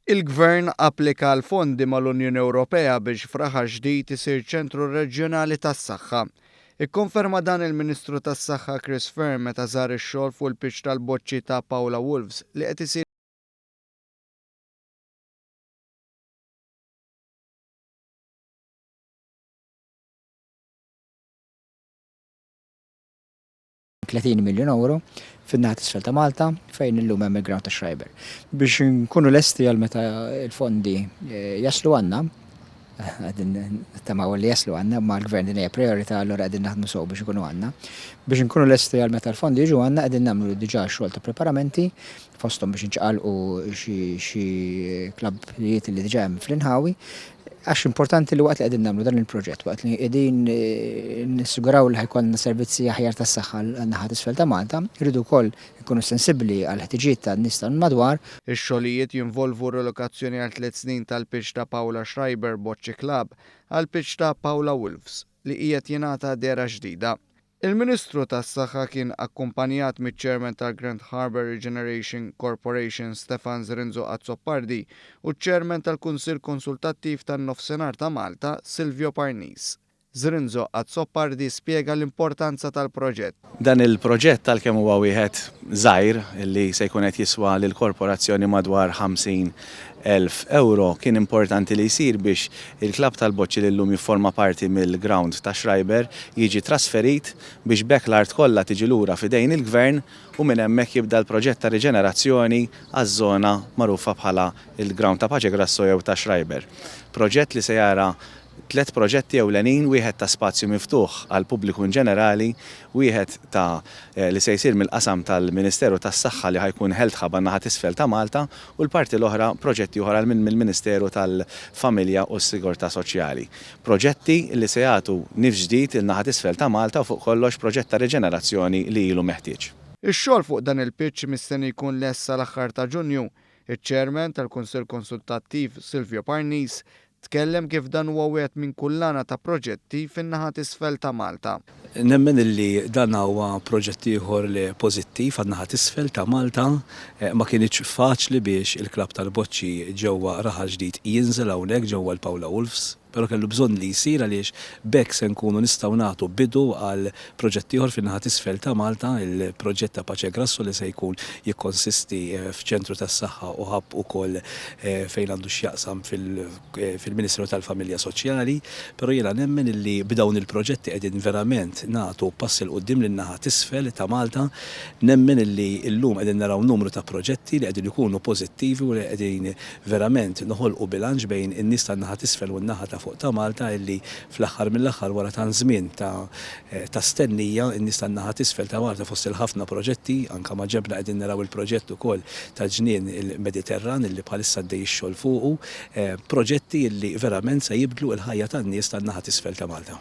Il-Gvern applika l-fondi mal-Unjoni Ewropea biex f'Raħa ġdid isir ċentru reġjonali tas-saħħa. Ikkonferma dan il-Ministru tas-Saħħa Chris Ferm meta żar ix-xogħol fuq il-pitx tal-boċċi ta' Paula Wolves li qed isir 30 miljon euro fin-naħa t'isfel ta' Malta fejn illum hemm il-ground ta' Schreiber. Biex nkunu lesti għal meta l-fondi jaslu għandna, għadin tamaw li jaslu għandna ma l-gvern din hija priorità allura qegħdin naħdmu sew biex ikunu għandna. Biex nkunu lesti għal meta l-fondi jiġu għandna qegħdin nagħmlu diġà xogħol ta' preparamenti fosthom biex inċaqalqu xi klabbijiet li diġà hemm fl-inħawi. Għax importanti li waqt li qegħdin nagħmlu dan il-proġett, waqt li qegħdin nissiguraw li ħajkollna servizzi aħjar tas-saħħa għan-naħa t'isfel ta' Malta, irridu wkoll ikunu sensibbli għal ħtiġijiet tan-nies madwar. Ix-xogħlijiet jinvolvu relokazzjoni għal 3 snin tal-pitx ta' Paula Schreiber Bocce Club għal pitx ta' Paula Wolves li qiegħed jingħata dera ġdida. Il-Ministru tas-Saħħa kien akkumpanjat miċ-Chairman tal-Grand Harbour Regeneration Corporation Stefan Zrinzo Azzopardi u ċ-Chairman tal-Kunsill Konsultattiv tan-Nofsinhar ta' Malta Silvio Parnis. Zrinzo Azzopardi spjega l-importanza tal-proġett. Dan il-proġett tal-kemm huwa wieħed żgħir li se jkun qed jiswa lill-korporazzjoni madwar 50,000 euro kien importanti li jsir biex il-klabb tal-Boċċi li llum jifforma parti mill-ground ta' Schreiber jiġi trasferit biex bekk l-art kollha tiġi lura f'idejn il-Gvern u minn hemmhekk jibda l-proġett ta' riġenerazzjoni għaż-żona magħrufa bħala il-ground ta' Paċe Grasso jew ta' Schreiber. Proġett li se jara 3 proġetti ewlenin, wieħed ta' spazju miftuħ għal pubbliku ġenerali, wieħed ta' li se jsir mill-qasam tal-Ministeru tas-Saħħa li ħajkun Health Hub għan-naħa t'isfel ta' Malta u l-parti l-oħra proġetti oħra mill-Ministeru tal-Familja u s-Sigurtà Soċjali. Proġetti li se jagħtu nifs ġdid il-naħa t'isfel ta' Malta u fuq kollox proġett ta' riġenerazzjoni li ilu meħtieġ. Ix-xogħol fuq dan il-pitch mistenni jkun lest sal-aħħar ta' Ġunju. Iċ-Chairman tal-Kunsill Konsultattiv Silvio Parnis tkellem kif dan huwa wieħed minn kullana ta' proġetti fin-naħa t'isfel ta' Malta. Nemmen illi dan huwa proġett ieħor li pożittiv għan-naħa t'isfel ta' Malta ma kienx faċli biex il-klabb tal-Boċċi ġewwa Raħa ġdid jinżel hawnhekk ġewwa l-Paula Wolves, però kellu bżonn li jsir għaliex bekk se nkunu nistgħu nagħtu bidu għal proġett ieħor fin-naħa t'isfel ta' Malta, il-proġett ta' Paċe Grasso li se jkun jikkonsisti f'ċentru tas-saħħa u ħabb ukoll fejn għandu x'jaqsam fil-Ministeru tal-Familja Soċjali, però jiena nemmen illi b'dawn il-proġetti qegħdin verament nagħtu pass il quddiem lin-naħa t'isfel ta' Malta, nemmen illi llum qegħdin naraw numru ta' proġetti li qegħdin ikunu pożittivi u li qegħdin verament noħolqu bilanċ bejn in-nies tan-naħa t'isfel u n-naħa ta' fuq ta' Malta illi fl-aħħar mill-aħħar wara ta' żmien ta' stennija in-nies tan-naħa t'isfel ta' Malta fost il-ħafna proġetti anke ma' ġebna qegħdin naraw il-proġett ukoll ta' ġnien il-Mediterran illi bħalissa għaddej ix-xogħol fuqu, proġetti illi verament se jibdlu l-ħajja tan-nies tan-naħa t'isfel ta' Malta.